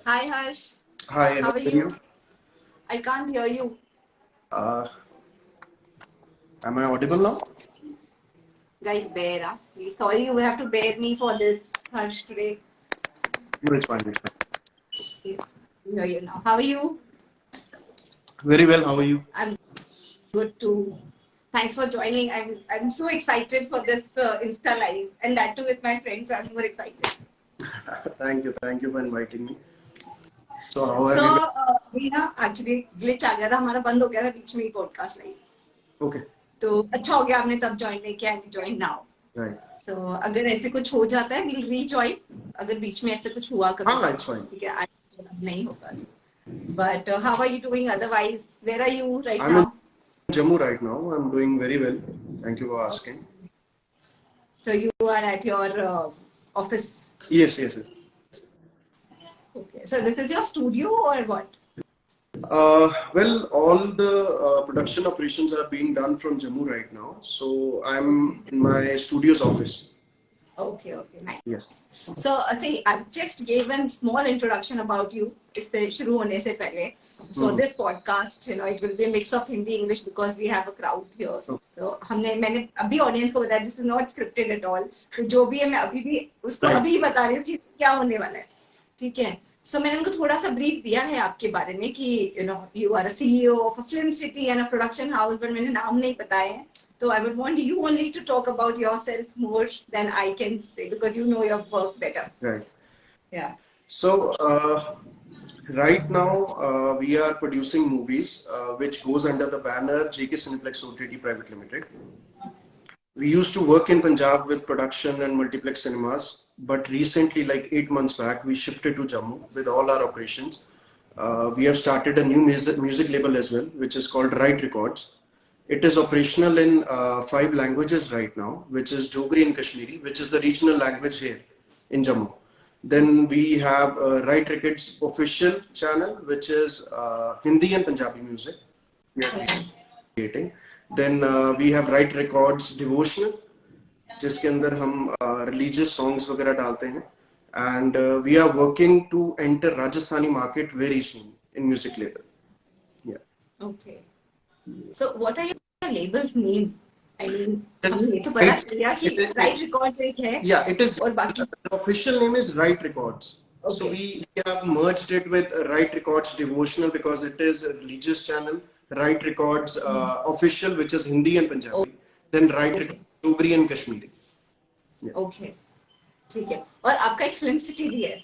Hi Harsh, Hi, how how are are you? you? I can't hear you. Uh, am I audible now? Guys, bear. Sorry, you have to bear me for this Harsh today. No, it's fine, it's fine. Okay, I hear you now. How are you? Very well, how are you? I'm good too. Thanks for joining. I'm so excited for this Insta live, and that too with my friends. I'm more excited. Thank you for inviting me. So, how So have you been? अभी ना actually glitch आ गया था हमारा बंद हो गया था बीच में ही podcast लाइव. Okay, तो अच्छा हो गया आपने तब ज्वाइन नहीं किया एंड ज्वाइन नाउ. right. सो अगर ऐसे कुछ हो जाता है विल रीजॉइन. अगर बीच में ऐसे कुछ हुआ कभी हाँ, it's fine. ठीक है नहीं होगा but how are you doing otherwise where are you right I'm in now. Jammu right now. I'm doing very well. Thank you for asking. So you are at your office. Yes, yes, yes. Okay so this is your studio or what. Well, all the production operations are being done from Jammu right now. So, I'm in my studio's office. Okay, okay, nice. Yes. So, see, I just gave a small introduction about you. इससे शुरू होने से पहले. So Hmm. this podcast, it will be a mix of Hindi English because we have a crowd here. Okay. So मैंने अभी audience को बताया this is not scripted at all. तो जो भी है मैं अभी भी उसको Right. अभी बता रही हूँ कि क्या होने वाला है. ठीक है. So मैंने उनको थोड़ा सा ब्रीफ दिया है आपके बारे में कि you are a CEO of a film city and a production house, but मैंने नाम नहीं बताए हैं. So I would want you only to talk about yourself more than I can say because you know your work better. Right. Yeah. So, right now, we are producing movies which goes under the banner JK Cineplex OTT Private Limited. We used to work in Punjab with production and multiplex cinemas, but recently, like 8 months back, we shifted to Jammu with all our operations. We have started a new music label as well, which is called Right Records. It is operational in 5 languages right now, which is Dogri and Kashmiri, which is the regional language here in Jammu. Then we have Right Records official channel, which is Hindi and Punjabi music. We are creating. Then we have Right Records devotional, जिसके अंदर हम religious songs वगैरह डालते हैं. And we are working to enter Rajasthani market very soon in music label. Yeah. Okay. So what are your labels name? I mean, Yes, हमें ये तो पता right. चल गया कि Right Record एक है Yeah, it is. और बाकी. The official name is Right Records. So Okay. we have merged it with Right Records Devotional because it is a religious channel. Right Records official, which is Hindi and Punjabi. Then Right Okay. Records Dogri and Kashmiri. Yeah. Okay. ठीक है. और आपका एक film city भी है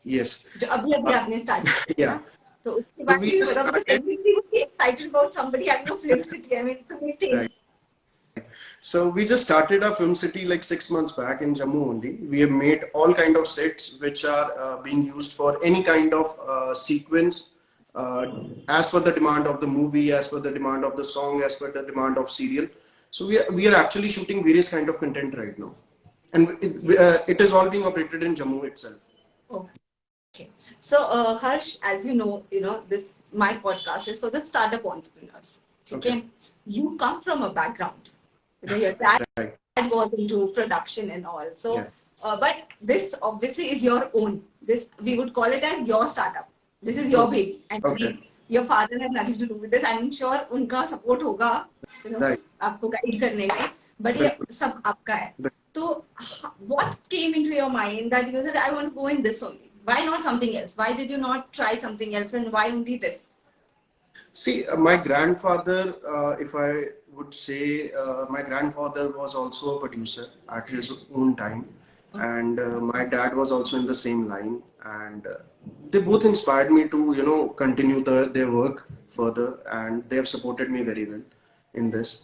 Yes. जो अभी अभी आपने स्टार्ट किया Yeah. ना. तो उसके So बारे we में just बताओ because started. everybody would be excited about somebody having a film city. I mean, it's a big thing. Right. So we just started our film city like 6 months back in Jammu only. We have made all kind of sets which are being used for any kind of sequence uh, as per the demand of the movie, as per the demand of the song, as per the demand of serial. So we are actually shooting various kind of content right now, and it is all being operated in Jammu itself. Oh. Okay. So, Harsh, as this my podcast is for the startup entrepreneurs. Okay. You come from a background. Your dad Right. was into production and all. So, Yeah. but this obviously is your own. This we would call it as your startup. This is your baby, and Okay. your father has nothing to do with this. I'm sure उनका support होगा, Right. आपको guide करने में. But ये सब आपका है. So, what came into your mind that you said, I want to go in this only? Why not something else? Why did you not try something else, and why only this? See, my grandfather, if I would say, my grandfather was also a producer at his own time, and my dad was also in the same line, and they both inspired me to, continue their work further, and they have supported me very well in this.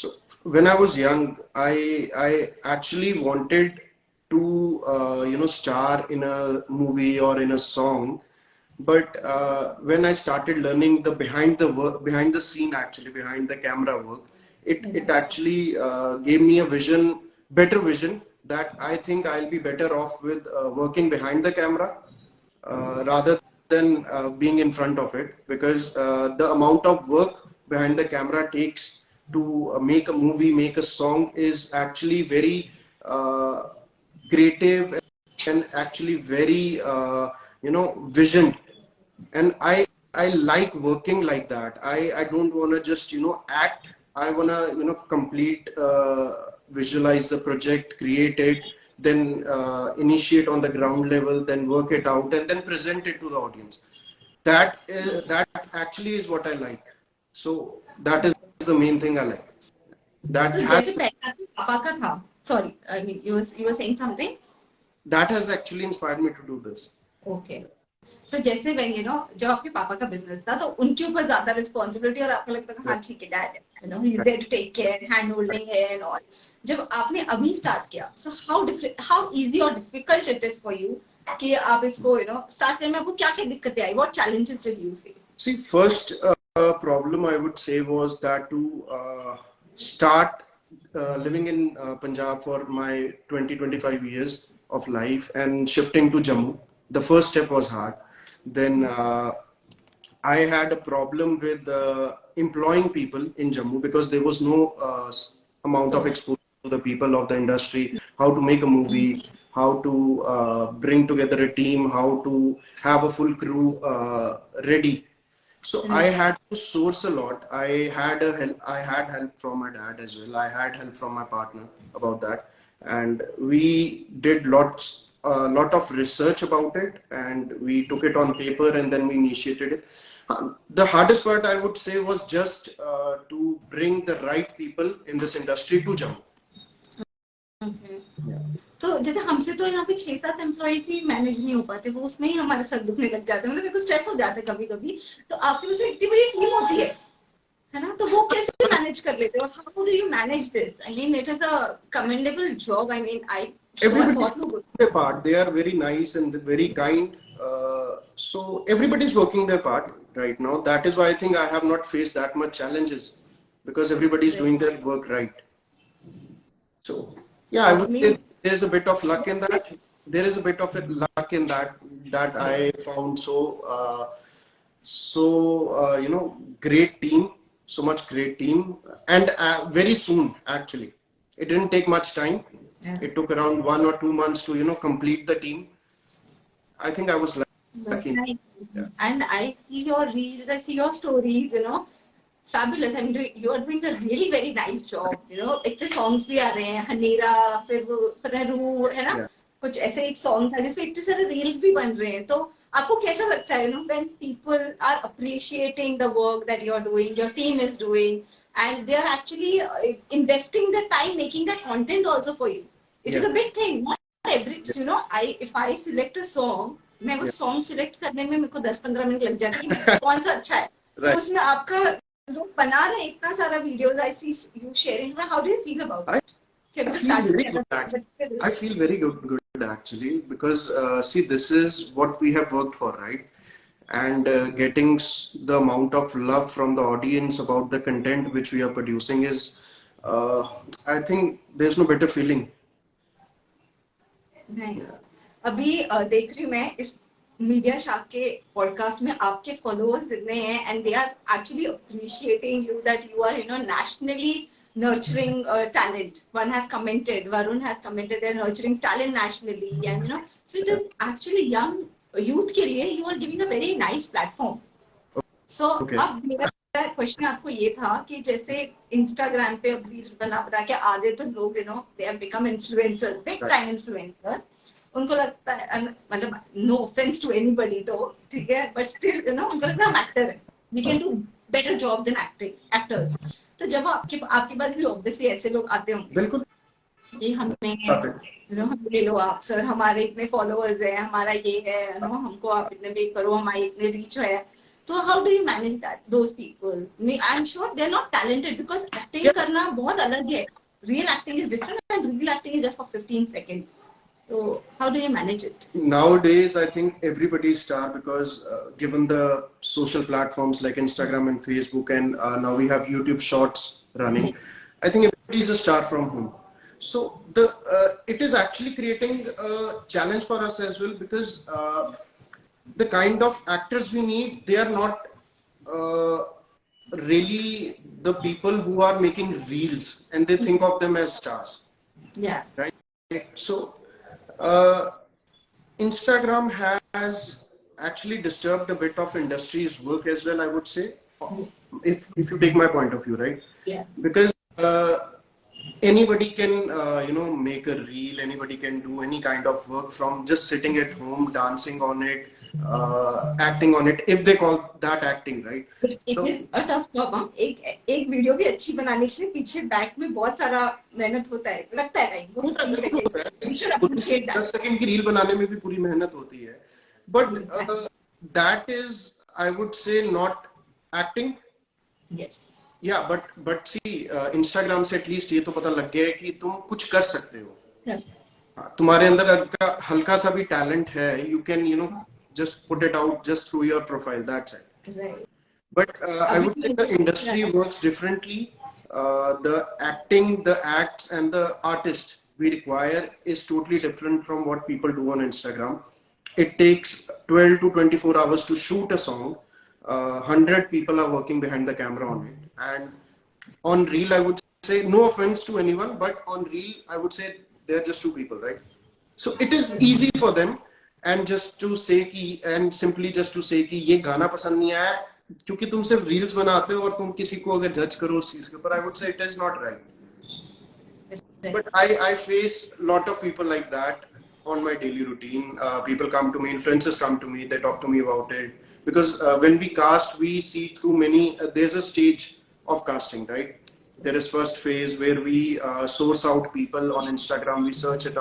So when I was young, I actually wanted to, star in a movie or in a song, but when I started learning the behind the work, behind the scene, actually behind the camera work, it actually gave me a vision, better vision, that I think I'll be better off with working behind the camera rather than being in front of it, because the amount of work behind the camera takes to make a movie, make a song, is actually very creative and actually very vision. And I like working like that. I don't want to just act. I want to complete, visualize the project, create it, then initiate on the ground level, then work it out, and then present it to the audience. That actually is what I like. So that is the main thing I like. That तो has जैसे पहले आपके पापा का था, sorry, I mean you were saying something. that has actually inspired me to do this. Okay. So जैसे when जब आपके पापा का बिजनेस था तो उनके ऊपर ज्यादा रिस्पॉन्सिबिलिटी और आपको लगता था हाँ ठीक है dad he is there to take care, hand holding है एंड ऑल. जब आपने अभी स्टार्ट किया, so how easy or difficult it is for you कि आप इसको स्टार्ट करने में आपको क्या क्या दिक्कतें आई, what challenges did you face? See, first problem I would say was that to start living in Punjab for my 20-25 years of life and shifting to Jammu, the first step was hard. Then I had a problem with employing people in Jammu because there was no amount of exposure to the people of the industry, how to make a movie, how to bring together a team, how to have a full crew ready. So I had to source a lot. I had help from my dad as well. I had help from my partner about that, and we did a lot of research about it, and we took it on paper, and then we initiated it. The hardest part I would say was just to bring the right people in this industry to Jammu. तो जैसे हमसे तो यहाँ पे 6-7 employees ही manage नहीं हो पाते, वो उसमें ही हमारे सर दुखने लग जाते हैं, मतलब मेरे को स्ट्रेस हो जाता है कभी कभी. तो आपके पास इतनी बड़ी टीम होती है ना, तो वो कैसे मैनेज कर लेते हो? How do you manage this? I mean it is a commendable job. I mean I Everybody's doing their part. They are very nice and very kind. So everybody's working their part right now. That is why I think I have not faced that much challenges, because everybody's doing their work right. So yeah, I would say there's a bit of luck in that. There is a bit of luck in that I found great team, so much great team, and very soon actually. It didn't take much time. Yeah. It took around 1 or 2 months to complete the team. I think I was lucky. Yeah. And I see your reels, I see your stories. Fabulous. I mean, you are doing a really very nice job. इतने songs भी आ रहे हैं, हनेरा, फिर वो पता है रू, है ना? कुछ ऐसे एक song था जिसमें इतने सारे reels भी बन रहे हैं. तो आपको कैसा लगता है, when people are appreciating the work that you are doing, your team is doing, and they are actually investing the time making that content also for you. It is a big thing. Not every, if I select a song, मैं वो song select करने में मेरे को 10-15 minute लग जाते हैं कि कौन सा अच्छा है. तो उसमें आपका लोग बना रहे इतना सारा videos, I see you sharing. How do you feel about it? I feel very good actually, because see, this is what we have worked for, right? And getting the amount of love from the audience about the content which we are producing is, I think there's no better feeling. नहीं. अभी देख रही हूँ मैं इस media shark के podcast में आपके फॉलोअर्स इतने हैं, and they are actually appreciating you that you are nationally nurturing talent. One has commented, Varun has commented, they're nurturing talent nationally, and so it is actually young youth के लिए you are giving a very nice platform. So अब मेरा question आपको ये था कि जैसे Instagram पे अब रील्स बना के आधे तो लोग they have become influencers, big time influencers. उनको लगता है, मतलब नो ऑफेंस टू एनीबडी, तो ठीक है, बट स्टिल उनको लगता है हम एक्टर हैं, we can do better job than actors. तो जब आपके पास भी ऑब्वियसली ऐसे लोग आते होंगे, बिल्कुल, कि हम ले लो आप सर, हमारे इतने फॉलोअर्स हैं, हमारा ये है, हमको आप इतने पे करो, हमारी इतने रीच है. तो how do you manage that, those people? I am sure they are not talented, because acting करना बहुत अलग है. Real acting is different and real acting is just for 15 seconds. So how do you manage it? Nowadays, I think everybody's star, because given the social platforms like Instagram and Facebook, and now we have YouTube Shorts running, I think everybody's a star from home. So it is actually creating a challenge for us as well, because the kind of actors we need, they are not really the people who are making reels and they think of them as stars. Yeah. Right. So Instagram has actually disturbed a bit of industry's work as well, I would say, if you take my point of view, right? Yeah. Because anybody can make a reel, anybody can do any kind of work from just sitting at home, dancing on it, acting on it, if they call that acting, right? It So is a tough job. हाँ एक video भी अच्छी बनाने के लिए पीछे back में बहुत सारा मेहनत होता है, लगता है टाइम वो 15 बिल्कुल होता सेकंड. We should है, appreciate that. 10 सेकंड की रील बनाने में भी पूरी मेहनत होती है, but that is, I would say, not acting. Yes. या बट सी, इंस्टाग्राम से एटलीस्ट ये तो पता लग गया है कि तुम कुछ कर सकते हो. Yes. तुम्हारे अंदर हल्का सा भी टैलेंट है, you can just put it out just through your profile, that's it. Right. But I would say the industry works differently. The acting, the acts and the artist we require is totally different from what people do on Instagram. It takes 12 to 24 hours to shoot a song. 100 people are working behind the camera on it, and on reel, I would say, no offense to anyone, but on reel I would say they're just two people, right? So it is easy for them, and just to say कि, and simply just to say कि ये गाना पसंद नहीं आया क्योंकि तुम सिर्फ रील्स बनाते हो और तुम किसी को अगर जज करो उस चीज के ऊपर, I would say it is not right. But I face a lot of people like that on my daily routine. People come to me, influencers come to me, they talk to me about it. Because when we cast, we see through many, there's a stage of casting, right? There is first phase where we source out people on Instagram, we search it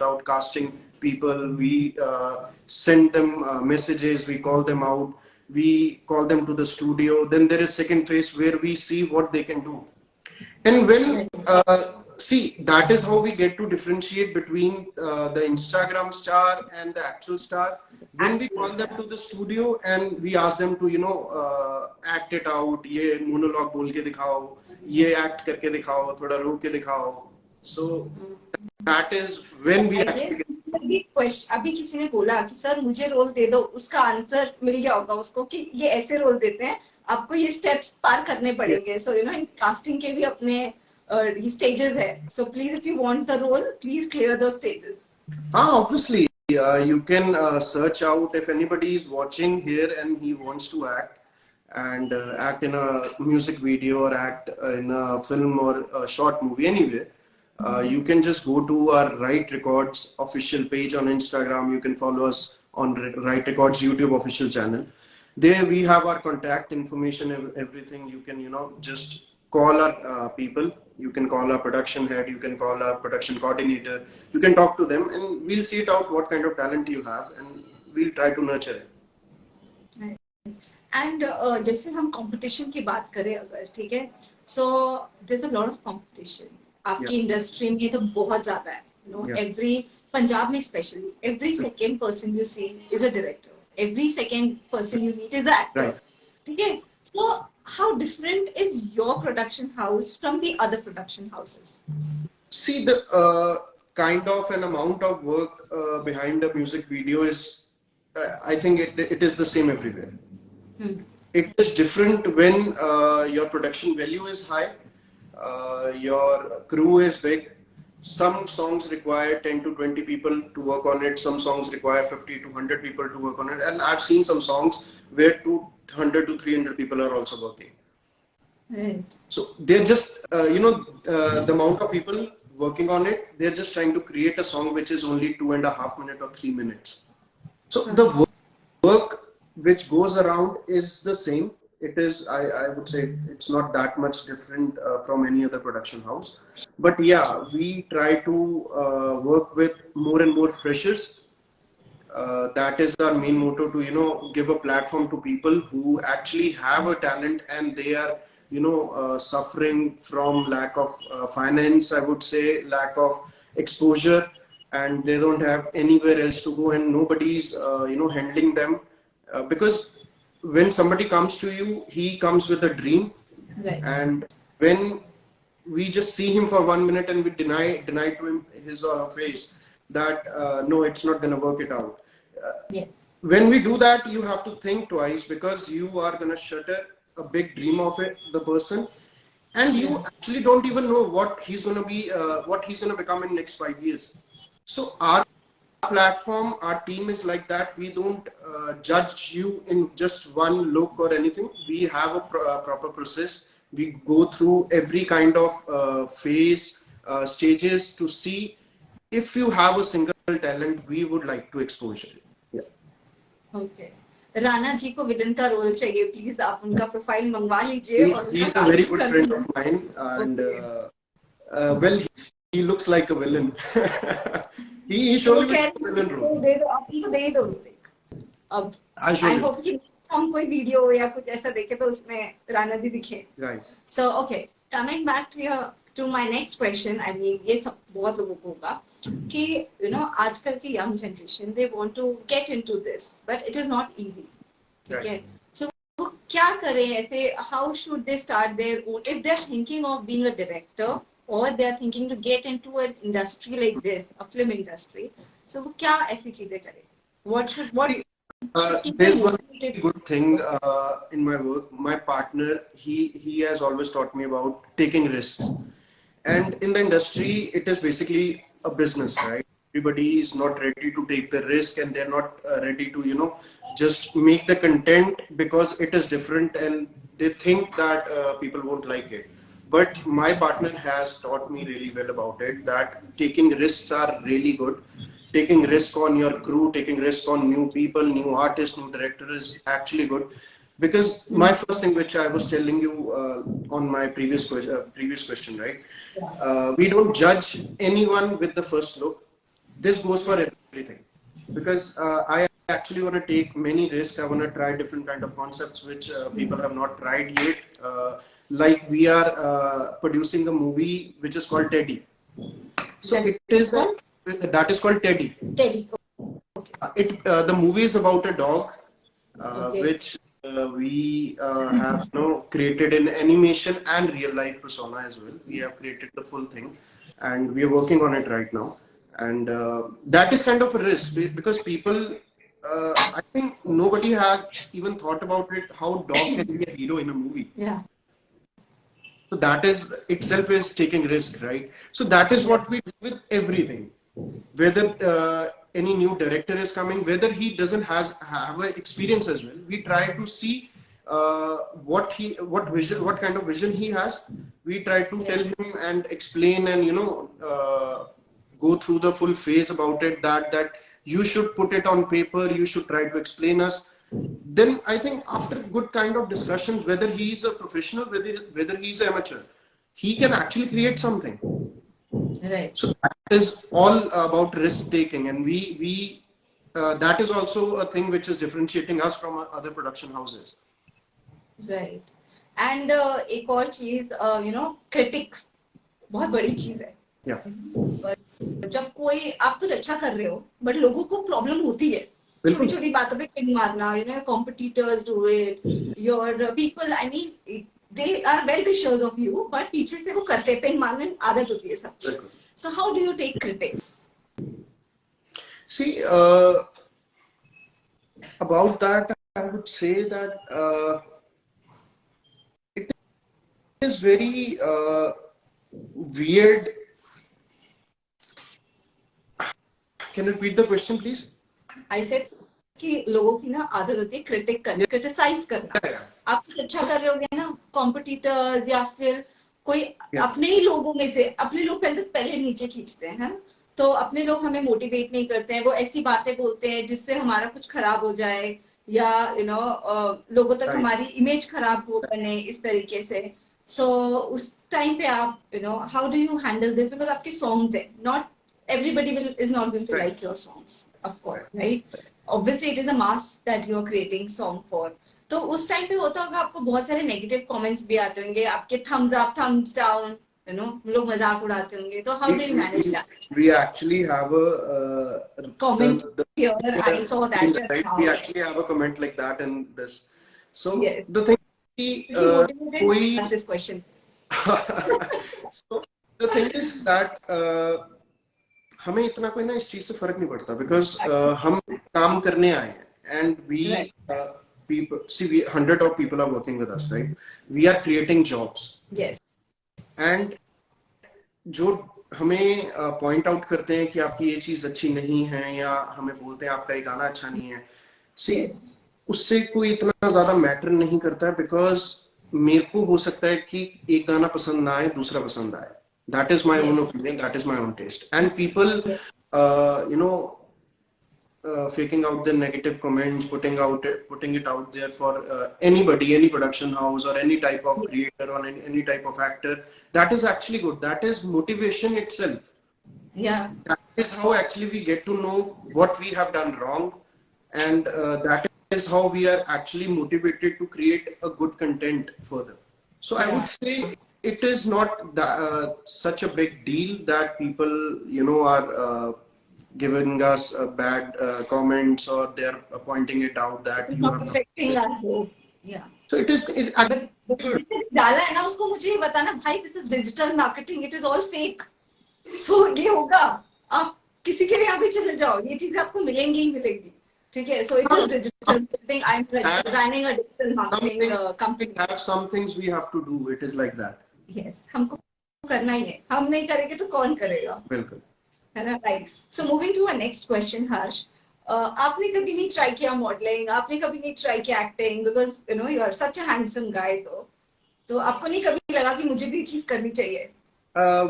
out, casting people, we send them messages, we call them out, we call them to the studio. Then there is second phase where we see what they can do. And when, see, that is how we get to differentiate between the Instagram star and the actual star. When we call them to the studio and we ask them to, act it out, ये monologue बोल के दिखाओ, ये act करके दिखाओ, थोड़ा रो के दिखाओ. So that is when we actually get. अभी किसी ने बोला कि सर मुझे रोल दे दो, उसका आंसर मिल गया होगा उसको कि ये ऐसे रोल देते हैं, आपको ये स्टेप्स पार करने पड़ेंगे. सो इन कास्टिंग के भी अपने stages hai. So please, if you want the role, please clear those stages. Obviously, you can search out if anybody is watching here and he wants to act and act in a music video or act in a film or a short movie anywhere. You can just go to our Right Records official page on Instagram. You can follow us on Right Records YouTube official channel. There we have our contact information, everything. You can, just call our people. You can call our production head, you can call our production coordinator, you can talk to them and we'll see it out what kind of talent you have and we'll try to nurture it. And जैसे हम competition की बात करें अगर, ठीक है, so there's a lot of competition. आपकी industry में तो बहुत ज्यादा है. Every पंजाब में especially, every second person you see is a director. Every second person you meet is an actor. Right. ठीक है. So how different is your production house from the other production houses? See, the kind of an amount of work behind the music video is, I think it is the same everywhere. It is different when your production value is high, your crew is big. Some songs require 10 to 20 people to work on it. Some songs require 50 to 100 people to work on it. And I've seen some songs where 200 to 300 people are also working. Right. So they're just, the amount of people working on it, they're just trying to create a song which is only 2.5 minutes or 3 minutes. So the work which goes around is the same. It is, I would say, it's not that much different from any other production house. But yeah, we try to work with more and more freshers. That is our main motto, to give a platform to people who actually have a talent and they are suffering from lack of finance, I would say, lack of exposure, and they don't have anywhere else to go and nobody's handling them, because when somebody comes to you, he comes with a dream. Right. And when we just see him for 1 minute and we deny to him his or her face that no, it's not going to work it out. Yes. When we do that, you have to think twice, because you are going to shatter a big dream of the person, and you actually don't even know what he's going to be, what he's going to become in next 5 years. So our platform, our team is like that. We don't judge you in just one look or anything. We have a proper process. We go through every kind of phase, stages to see if you have a single talent, we would like to expose it. Yeah. Okay. Rana ji को villain का role चाहिए, please आप उनका profile मंगवा लीजिए और उनका He's a very casting good कर friend दीजिए. of mine, and Okay. well, he looks like a villain. He तो वो surely कह will play a villain रहे role. हैं, दे दो, आप उनको दे दो एक. अब I show I you. Hope कि हम कोई वीडियो या कुछ ऐसा देखे तो उसमें राणा जी दिखे. Right. So okay, coming back to my next question, I mean ये सब बहुत लोगों को होगा कि आजकल की young generation they want to get into this, but it is not easy. ठीक है? So वो क्या करें ऐसे? How should they start their own if they are thinking of being a director or they are thinking to get into an industry like this, a film industry? So वो क्या ऐसी चीजें करें? What should keep them There's one motivated? good thing in my work. My partner, he has always taught me about taking risks. And in the industry, it is basically a business, right? Everybody is not ready to take the risk, and they're not ready to, just make the content because it is different, and they think that people won't like it. But my partner has taught me really well about it, that taking risks are really good. Taking risk on your crew, taking risk on new people, new artists, new director is actually good. Because my first thing, which I was telling you on my previous question, right? We don't judge anyone with the first look. This goes for everything. Because I actually want to take many risks. I want to try different kind of concepts which people have not tried yet. Like we are producing a movie which is called Teddy. So it is that is called Teddy. Teddy. Okay. The movie is about a dog, Okay. which we have created in animation and real life persona as well. We have created the full thing, and we are working on it right now. And that is kind of a risk because people, I think nobody has even thought about it. How dog can be a hero in a movie? Yeah. So that is itself is taking risk, right? So that is what we do with everything. Whether any new director is coming, whether he doesn't have an experience as well, we try to see what kind of vision he has. We try to tell him and explain and go through the full phase about it. That you should put it on paper. You should try to explain us. Then I think after good kind of discussions, whether he is a professional, whether he is an amateur, he can actually create something. Right. So that is all about risk taking, and we that is also a thing which is differentiating us from other production houses. Right. And एक और चीज, critic बहुत बड़ी चीज है. Yeah. जब कोई आप कुछ अच्छा कर रहे हो, but लोगों को प्रॉब्लम होती है. छोटी छोटी बातों पे पिन मारना, competitors do it, your people, I mean, they are well wishers of you, but पीछे से वो करते हैं, पिन मारने आदत होती है सबकी. So how do you take critics? See, about that, I would say that it is very weird. Can you repeat the question, please? I said कि लोगों की ना आदत होती है क्रिटिक करना, क्रिटिसाइज करना. आप कुछ अच्छा कर रहे होगे ना, कॉम्पिटिटर्स या फिर कोई अपने ही लोगों में से, अपने लोग पहले नीचे खींचते हैं, है ना? तो अपने लोग हमें मोटिवेट नहीं करते हैं, वो ऐसी बातें बोलते हैं जिससे हमारा कुछ खराब हो जाए या लोगों तक हमारी इमेज खराब हो बने इस तरीके से. सो उस टाइम पे आप how do you handle this? Because आपके सॉन्ग्स है, not everybody is not going to like your songs, of course, right? Obviously it is a mass that you are creating song for. तो उस time पे होता होगा आपको बहुत सारे नेगेटिव कमेंट्स भी आते होंगे, आपके थम्स अप, थम्स डाउन, लोग मजाक उड़ाते होंगे. तो how do you manage that? We actually have a comment here. I saw that just right? now. We actually have a comment like that in this. So yes. the thing is, this question. So the thing is that हमें इतना कोई ना इस चीज से फर्क नहीं पड़ता बिकॉज हम काम करने आए हैं and we people see we 100 of people are working with us, right? We are creating jobs. Yes. And जो हमें पॉइंट आउट करते हैं कि आपकी ये चीज अच्छी नहीं है, या हमें बोलते हैं आपका ये गाना अच्छा नहीं है, सी Yes. उससे कोई इतना ज्यादा मैटर नहीं करता है, बिकॉज मेरे को हो सकता है कि एक गाना पसंद ना आए, दूसरा पसंद आए. That is my own Yes. Opinion, that is my own test. And people Yes. You know faking out the negative comments, putting it out there for anybody, any production house or any type of creator or any type of actor. That is actually good. That is motivation itself. Yeah. That is how actually we get to know what we have done wrong, and that is how we are actually motivated to create a good content further. So I would Yeah. say it is not such a big deal that people, are giving us bad comments, or they're pointing it out It that is you not have not. affecting us though. Yeah. So it But actually जिसने डाला है ना उसको मुझे ये बताना भाई this is digital marketing, it is all fake. So ये होगा, आप किसी के भी यहाँ भी चले जाओ ये चीजें आपको मिलेंगी ही मिलेंगी. ठीक है, so it is digital marketing. I'm have running a digital marketing something, we company. have some things we have to do. It is like that. Yes, हमको करना ही है, हम नहीं करेंगे तो कौन करेगा, बिल्कुल. है ना? Right. So moving to a next question Harsh, आपने कभी नहीं ट्राई किया मॉडलिंग, आपने कभी नहीं ट्राई किया acting, because you are such a handsome guy, तो आपको नहीं कभी लगा कि मुझे भी ये चीज करनी चाहिए?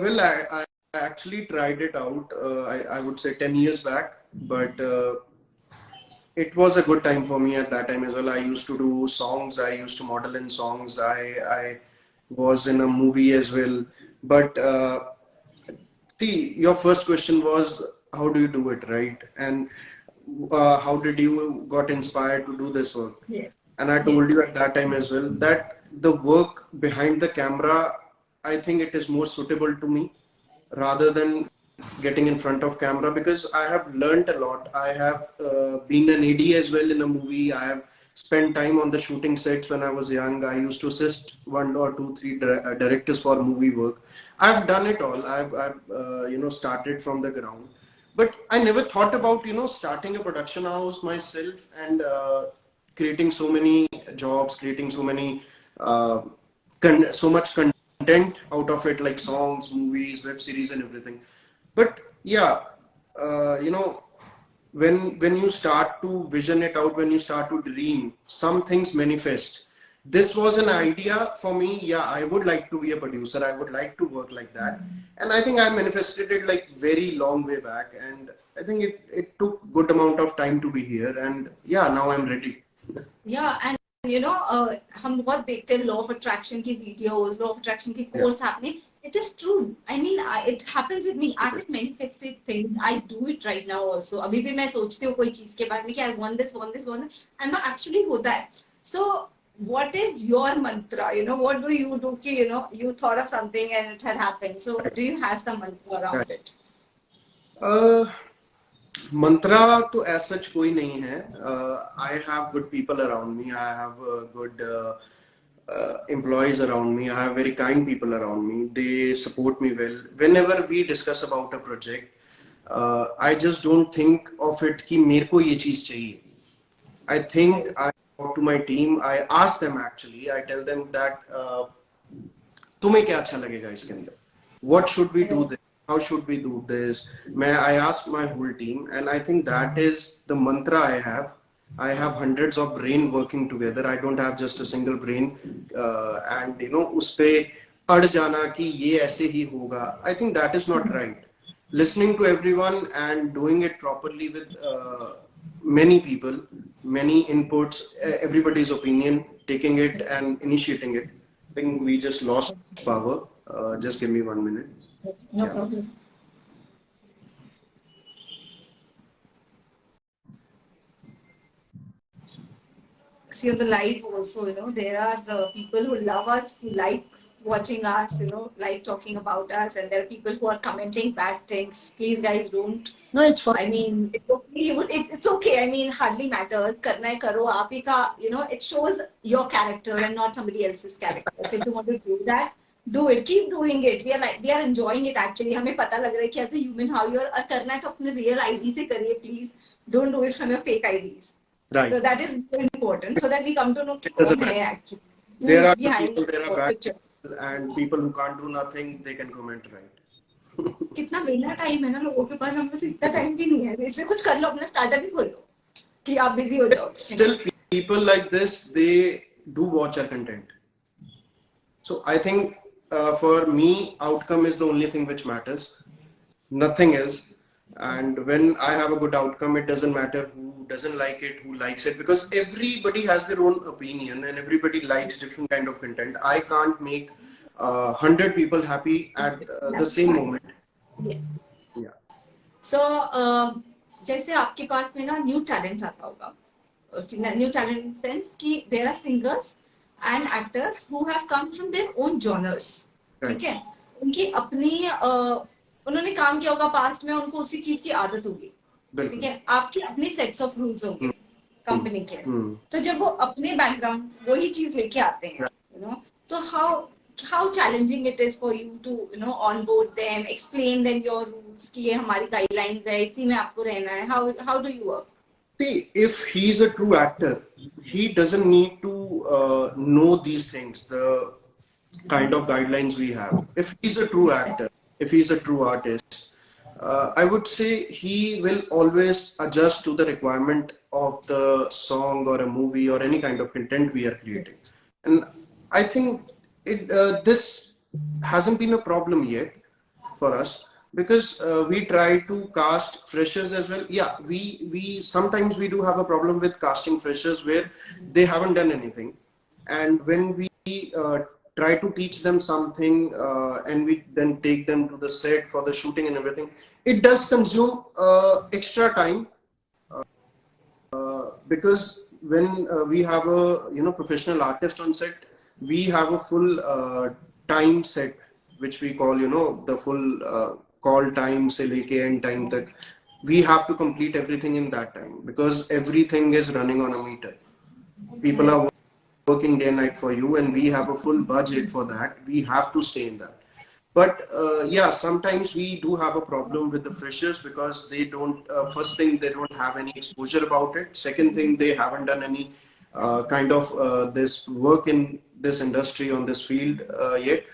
Well, I actually tried it out. I would say 10 years back, but it was a good time for me at that time as well. I used to do songs. I used to model in songs. I was in a movie as well. But see, your first question was how do you do it, right? And how did you got inspired to do this work? Yes. And I told Yes. you at that time as well that the work behind the camera, I think it is more suitable to me rather than getting in front of camera, because I have learned a lot. I have been an AD as well in a movie. I have spent time on the shooting sets when I was young. I used to assist one or two, three directors for movie work. I've done it all. I've started from the ground, but I never thought about starting a production house myself and creating so many jobs, creating so many so much content out of it, like songs, movies, web series, and everything. But yeah, when you start to vision it out, when you start to dream, some things manifest. This was an idea for me. Yeah, I would like to be a producer. I would like to work like that, and I think I manifested it like very long way back. And I think it took good amount of time to be here. And yeah, now I'm ready. Yeah, and हम बहुत देखते हैं law of attraction की videos, law of attraction की Yeah, course happening. It is true. I mean it happens with me. I have manifested things. I do it right now also. अभी भी मैं सोचती हूँ कोई चीज के बारे में कि I want this, want this, want, and वो एक्चुअली होता है. सो what is your mantra? What do you do ki, you thought of something and it had happened, so right, do you have some mantra right. around it? मंत्रा तो as such कोई नहीं है. I have good people around me. I have good employees around me. I have very kind people around me. They support me well. Whenever we discuss about a project, I just don't think of it कि मेरे को ये चीज चाहिए. I think I talk to my team. I ask them actually. I tell them that तुम्हें क्या अच्छा लगेगा इसके अंदर? What should we do this? How should we do this? I ask my whole team, and I think that is the mantra I have. I have hundreds of brain working together. I don't have just a single brain, and उस पे अड़ जाना कि ये ऐसे ही होगा. I think that is not right. Listening to everyone and doing it properly with many people, many inputs, everybody's opinion, taking it and initiating it. I think we just lost power. Just give me 1 minute. No Yeah. problem. See on the live also, there are people who love us, who like watching us, like talking about us, and there are people who are commenting bad things. Please, guys, don't. No, it's fine. I mean, it's okay. It's okay. I mean, hardly matters. करना है करो. आप ही का, it shows your character and not somebody else's character. So if you want to do that, do it. Keep doing it. We are enjoying it actually. हमें पता लग रहा है कि as a human how you are करना है तो अपने real ID से करिए please. Don't do it from your fake IDs. Right. So that is very important, so that we come to know कि There's a कौन है actually. There are good Behind people, there are the bad picture. people, and people who can't do nothing, they can comment, right? कितना वेला time है ना लोगों के पास, हम पास इतना टाइम भी नहीं है, इसलिए कुछ कर लो, अपना स्टार्टअप ही खोल लो कि आप बिजी हो जाओगे। Still, people like this, they do watch our content. So I think for me, outcome is the only thing which matters, nothing else. And when I have a good outcome, it doesn't matter who doesn't like it, who likes it, because everybody has their own opinion and everybody likes different kind of content. I can't make 100 people happy at the That's same fine. moment. Yes. Yeah. So जैसे आपके पास में ना new talent आता होगा, new talent in sense कि there are singers and actors who have come from their own genres, ठीक Right. है, उनकी अपनी उन्होंने काम किया होगा पास्ट में, उनको उसी चीज की आदत होगी, ठीक बिल्कुल. है, आपकी अपनी सेट्स ऑफ रूल्स होंगे कंपनी के, Hmm. तो जब वो अपने बैकग्राउंड वही चीज लेके आते हैं, यू नो, तो how challenging it is for you to onboard them, explain them your rules कि ये हमारी guidelines है, इसी में आपको रहना है, how do you work? See, if he's a true actor, he doesn't need to know these things, the kind of guidelines we have. If he's a true actor, if he's a true artist, I would say he will always adjust to the requirement of the song or a movie or any kind of content we are creating. And I think this hasn't been a problem yet for us, because we try to cast freshers as well. Yeah, we sometimes we do have a problem with casting freshers where they haven't done anything, and when we try to teach them something and we then take them to the set for the shooting and everything, it does consume extra time, because when we have a professional artist on set, we have a full time set, which we call the full call time se leke end time tak. We have to complete everything in that time, because everything is running on a meter. People are working day and night for you, and we have a full budget for that. We have to stay in that. But yeah, sometimes we do have a problem with the freshers, because they don't, first thing, they don't have any exposure about it. Second thing, they haven't done any kind of this work in this industry on this field yet.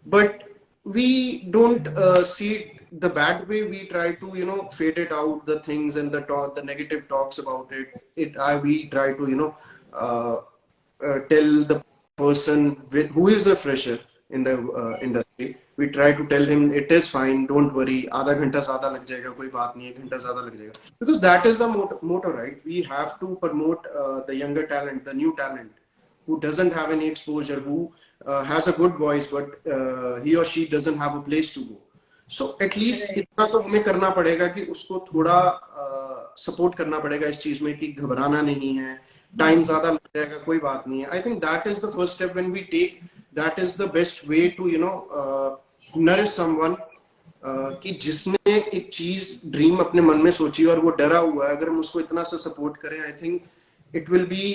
But we don't see it the bad way. We try to fade it out, the things and the negative talks about it. We try to tell the person who is a fresher in the industry. We try to tell him it is fine, don't worry, आधा घंटा ज़्यादा लग जाएगा, कोई बात नहीं है, घंटा ज़्यादा लग जाएगा, because that is the motto, right? We have to promote the younger talent, the new talent who doesn't have any exposure, who has a good voice, but he or she doesn't have a place to go. So at least इतना तो हमें करना पड़ेगा कि उसको थोड़ा support करना पड़ेगा इस चीज में कि घबराना नहीं है, टाइम ज्यादा लग जाएगा, कोई बात नहीं है. I think that is the first step when we take. That is the best way to nourish someone, कि जिसने एक चीज ड्रीम अपने मन में सोची और वो डरा हुआ है, अगर हम उसको इतना सा सपोर्ट करें, I think it will be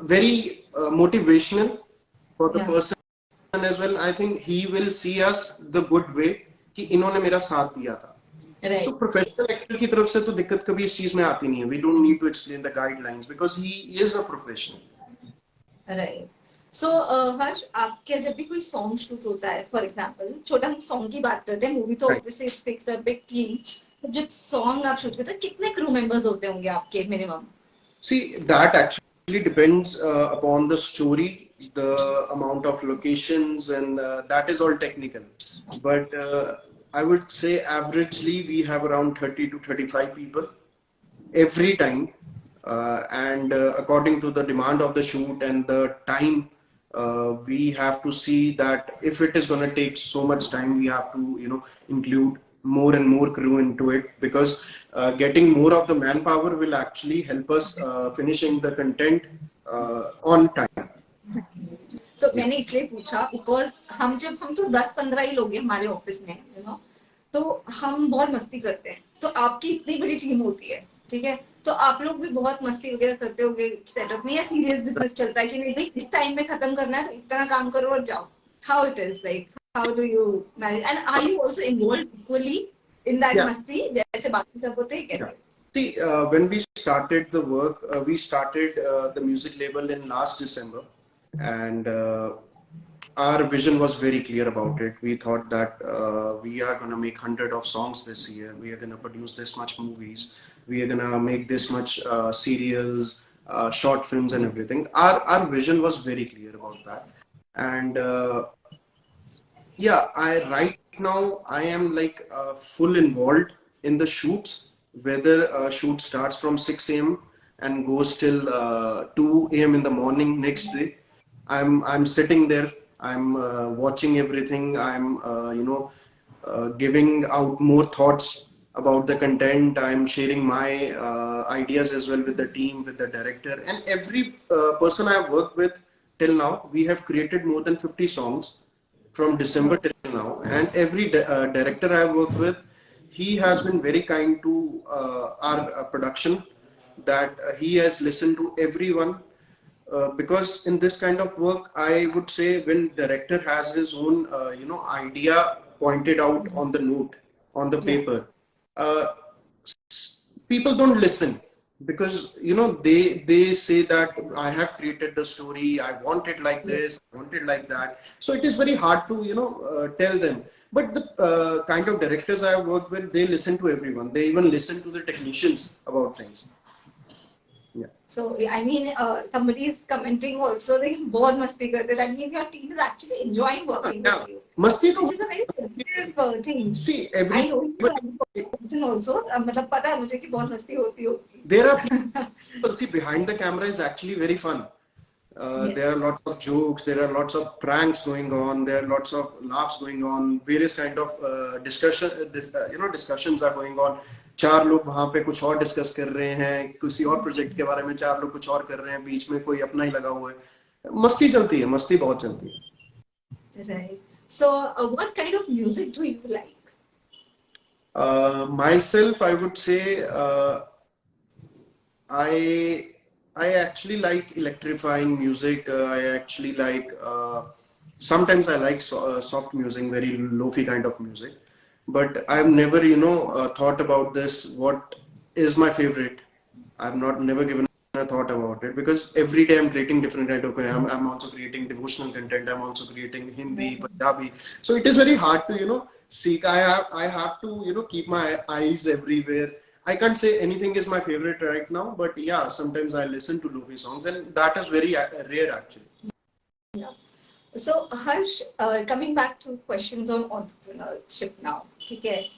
very motivational for the person as well. I think he will see us the good way कि इन्होंने मेरा साथ दिया था. Right. तो प्रोफेशनल एक्टर की तरफ से तो दिक्कत कभी इस चीज में आती नहीं है. We don't need to explain the guidelines because he is a professional. Right. So हर्ष, आपके जब भी कोई सॉन्ग शूट होता है, फॉर एग्जांपल छोटा सॉन्ग की बात करते हैं, मूवी तो obviously it takes a big team, तो जब सॉन्ग आप शूट करते हैं कितने क्रू मेंबर्स होते होंगे आपके minimum? See, that actually depends upon the story, the amount of locations, and that is all technical. But I would say averagely we have around 30 to 35 people every time. And according to the demand of the shoot and the time, we have to see that if it is going to take so much time, we have to, include more and more crew into it, because getting more of the manpower will actually help us finishing the content on time. So मैंने इसलिए पूछा because हम तो 10-15 ही लोग हैं हमारे office में, तो हम बहुत मस्ती करते हैं, तो आपकी इतनी बड़ी टीम होती है, ठीक है, तो आप लोग भी बहुत मस्ती वगैरह करते होंगे सेटअप में, या सीरियस बिजनेस चलता है कि नहीं भाई इस टाइम में खत्म करना है तो इतना काम करो और जाओ? How it is like, how do you manage, and are you also involved equally in that मस्ती जैसे बाकी सब होते हैं, कैसे? See, when we started the work, we started the music label in last December, and our vision was very clear about it. We thought that we are going to make 100 of songs this year. We are going to produce this much movies. We are going to make this much serials, short films, and everything. Our vision was very clear about that. And yeah, I right now I am like full involved in the shoots. Whether a shoot starts from 6 a.m. and goes till 2 a.m. in the morning next day, I'm sitting there. I'm watching everything. I'm giving out more thoughts about the content. I'm sharing my ideas as well with the team, with the director, and every person I've worked with till now. We have created more than 50 songs from December till now, and every director I've worked with, he has been very kind to our production, that he has listened to everyone, because in this kind of work, I would say when director has his own idea pointed out on the note, on the Yeah. paper, uh, people don't listen, because they say that I have created the story, I want it like this, I want it like that. So it is very hard to tell them. But the kind of directors I have worked with, they listen to everyone. They even listen to the technicians about things. Yeah. So I mean, somebody is commenting also. They बहुत मस्ती करते. That means your team is actually enjoying working with Yeah, you, masti to which is a very positive thing. see I every know you are a person also. मतलब पता है मुझे कि बहुत मस्ती होती होगी. there are people, see, behind the camera is actually very fun. Yes. There are lots of jokes, there are lots of pranks going on, there are lots of laughs going on, various kind of discussions are going on. चार लोग वहां पे कुछ और discuss कर रहे हैं, किसी और प्रोजेक्ट के बारे में चार लोग कुछ और कर रहे हैं, बीच में कोई अपना ही लगा हुआ है. मस्ती चलती है, मस्ती बहुत चलती है. Right. So, what kind of music do you like? Myself, I would say I I actually like electrifying music. I actually like sometimes I like soft music, very lofi kind of music. But I've never thought about this. What is my favorite? I've not never given a thought about it, because every day I'm creating different kind of content. I'm also creating devotional content. I'm also creating Hindi, Punjabi. So it is very hard to seek. I have to keep my eyes everywhere. I can't say anything is my favorite right now, but yeah, sometimes I listen to Lofi songs, and that is very rare actually. Yeah. So, Harsh, coming back to questions on entrepreneurship now. Okay,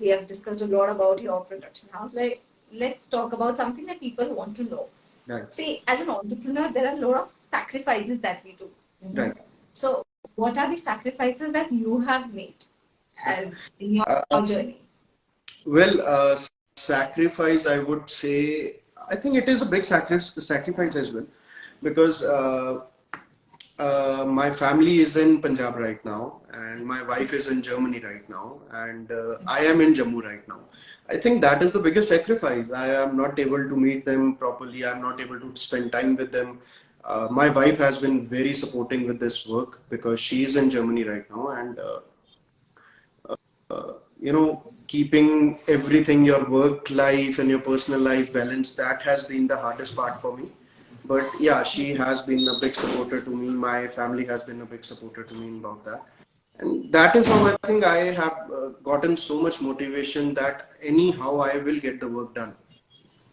we have discussed a lot about your production house. Like, let's talk about something that people want to know. Right. See, as an entrepreneur, there are a lot of sacrifices that we do. Right. So, what are the sacrifices that you have made as in your journey? Well, sacrifice, I would say, I think it is a big sacrifice as well, because my family is in Punjab right now, and my wife is in Germany right now, and I am in Jammu right now. I think that is the biggest sacrifice. I am not able to meet them properly. I'm not able to spend time with them. My wife has been very supporting with this work, because she is in Germany right now, and keeping everything, your work life and your personal life balanced, that has been the hardest part for me. But yeah, she has been a big supporter to me. My family has been a big supporter to me about that. And that is how I think I have gotten so much motivation that anyhow I will get the work done.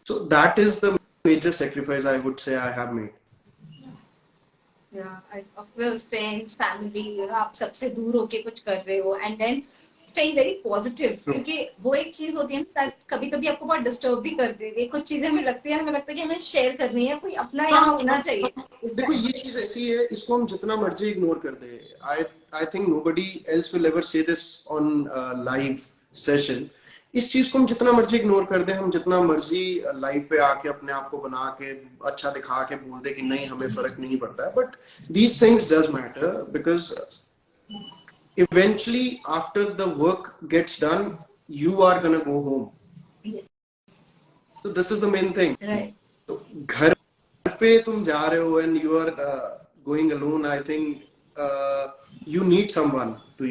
So that is the major sacrifice I would say I have made. Yeah, of course, friends, family, आप सबसे दूर होके कुछ कर रहे हो, and then stay very positive, क्योंकि वो एक चीज होती है ना, कभी कभी आपको बहुत डिस्टर्ब भी कर देती है. कुछ चीजें हमें लगती है, हमें लगता है कि हमें शेयर करनी है, कोई अपना यहाँ होना चाहिए. देखो, ये चीज ऐसी है, इसको हम जितना मर्जी इग्नोर कर दे. I think nobody else will ever say this on live session. इस चीज को हम जितना मर्जी इग्नोर कर दे, हम जितना मर्जी लाइव पे आके अपने आप को बना के अच्छा दिखा के बोल दे कि नहीं हमें फर्क नहीं पड़ता है, but these things does matter, because eventually after the work gets done, you are gonna go home. So this is the main thing. Right. So घर पे तुम जा रहे हो and you are going alone. I think you need someone to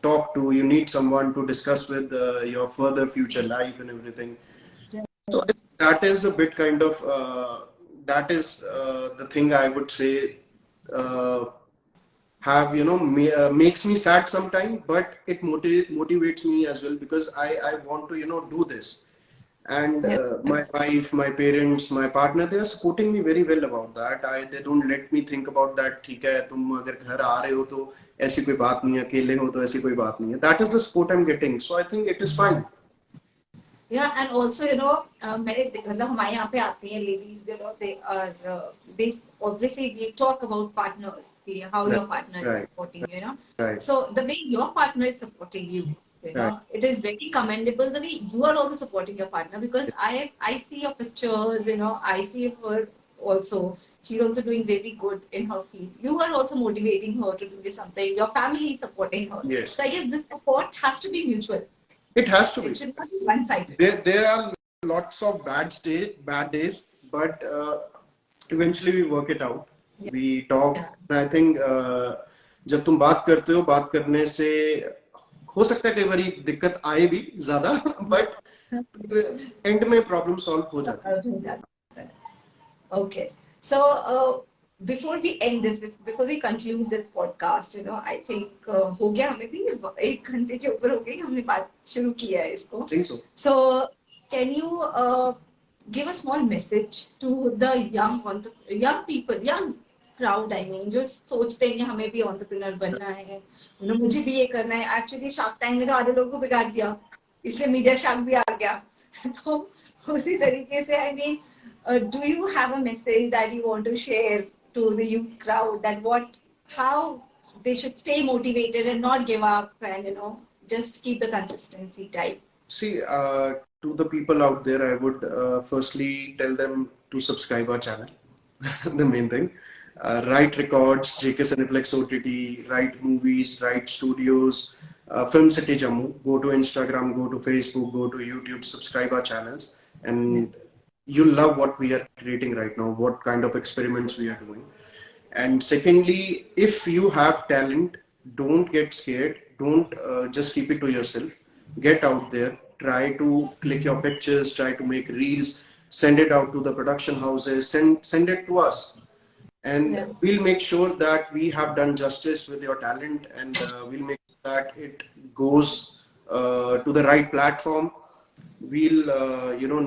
talk to. You need someone to discuss with your further future life and everything. So that is a bit kind of that is the thing I would say have makes me sad sometimes, but it motivates me as well, because I want to do this. And Yeah. my wife, my parents, my partner, they are supporting me very well about that. They don't let me think about that. ठीक है, तुम अगर घर आ रहे हो तो ऐसी कोई बात नहीं है, अकेले हो तो ऐसी कोई बात नहीं है. That is the support I'm getting, so I think it is fine. Yeah, and also मेरे मतलब हमारे यहाँ पे आती हैं ladies, they are they obviously we talk about partners, how Right, your partner is right, supporting you. right, So the way your partner is supporting you, right. it is very commendable the way you are also supporting your partner, because I see your pictures, I see her also. She's also doing very good in her field. You are also motivating her to do something. Your family is supporting her. Yes, So I guess this support has to be mutual. it has to It be. should not be one-sided. There are lots of bad days, but eventually we work it out. Yeah. We talk. Yeah. And I think जब तुम बात करते हो, बात करने से हो सकता है कई बारी दिक्कत आए भी ज्यादा, बट एंड में प्रॉब्लम सॉल्व हो जाती है. Okay. So before we end this, before we conclude this podcast, I think हो गया हमें भी 1 घंटे के ऊपर हो गई, हमने बात शुरू किया है इसको. I think so. So can you give a small message to the young people, young crowd, I mean, जो सोचते हैं कि हमें भी entrepreneur बनना है, मुझे भी ये करना है. Actually शार्क टैंक ने तो आधे लोगों को बिगाड़ दिया, इसलिए मीडिया शार्क भी आ गया. तो उसी तरीके से I mean, do you have a message that you want to share to the youth crowd, that how they should stay motivated and not give up, and just keep the consistency type? See, to the people out there, I would firstly tell them to subscribe our channel. The main thing. Write records, JK Cineplex OTT, write movies, write studios, Film City Jammu. Go to Instagram, go to Facebook, go to YouTube, subscribe our channels, and you'll love what we are creating right now, what kind of experiments we are doing. And secondly, if you have talent, don't get scared. Don't just keep it to yourself. Get out there, try to click your pictures, try to make reels, send it out to the production houses, send it to us, and we'll make sure that we have done justice with your talent, and we'll make sure that it goes to the right platform. We'll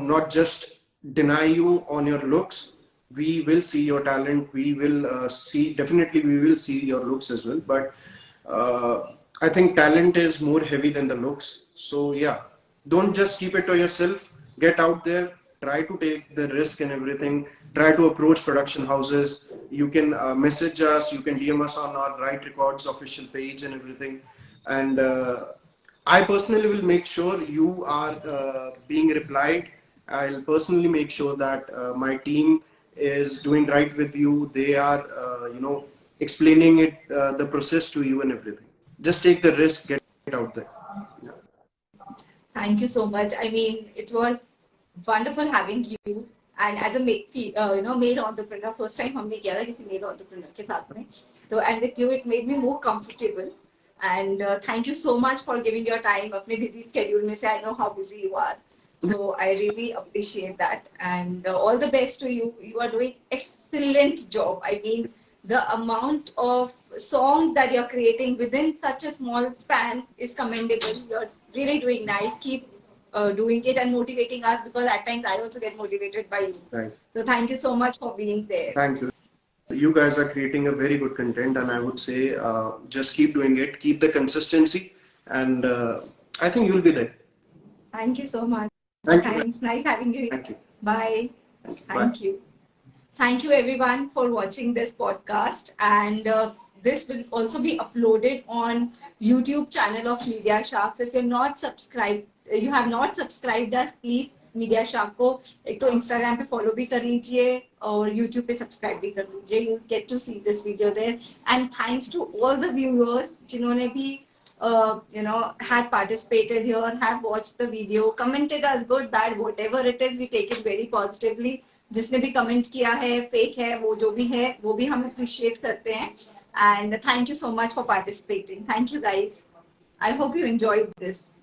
not just deny you on your looks. We will see your talent. We will definitely we will see your looks as well, but I think talent is more heavy than the looks. So yeah, don't just keep it to yourself. Get out there, try to take the risk and everything. Try to approach production houses. You can message us, you can DM us on our Right Records official page and everything. And I personally will make sure you are being replied. I'll personally make sure that my team is doing right with you. They are, explaining it, the process to you and everything. Just take the risk, get out there. Yeah. Thank you so much. I mean, it was wonderful having you. And as a male entrepreneur, first time हमने किया था किसी male entrepreneur के साथ में. So and with you, it made me more comfortable. And thank you so much for giving your time. अपने busy schedule में से, I know how busy you are. So I really appreciate that. And all the best to you. You are doing excellent job. I mean, the amount of songs that you're creating within such a small span is commendable. You're really doing nice. Keep doing it and motivating us, because at times I also get motivated by you. Right. So thank you so much for being there. Thank you. You guys are creating a very good content, and I would say just keep doing it. Keep the consistency, and I think you'll be there. Thank you so much. Thanks. Nice having you. Thank you. Bye. Thank you. Thank you everyone for watching this podcast, and this will also be uploaded on YouTube channel of Media Shark. So if you're not subscribed, you have not subscribed us, please Media Shark को एक तो Instagram पे follow भी कर लीजिए और YouTube पे subscribe भी कर लीजिए. You get to see this video there. And thanks to all the viewers जिन्होंने भी had participated here, have watched the video, commented us good, bad, whatever it is, we take it very positively. जिसने भी comment किया है, fake है, वो जो भी है, वो भी हम appreciate करते हैं. And thank you so much for participating. Thank you guys. I hope you enjoyed this.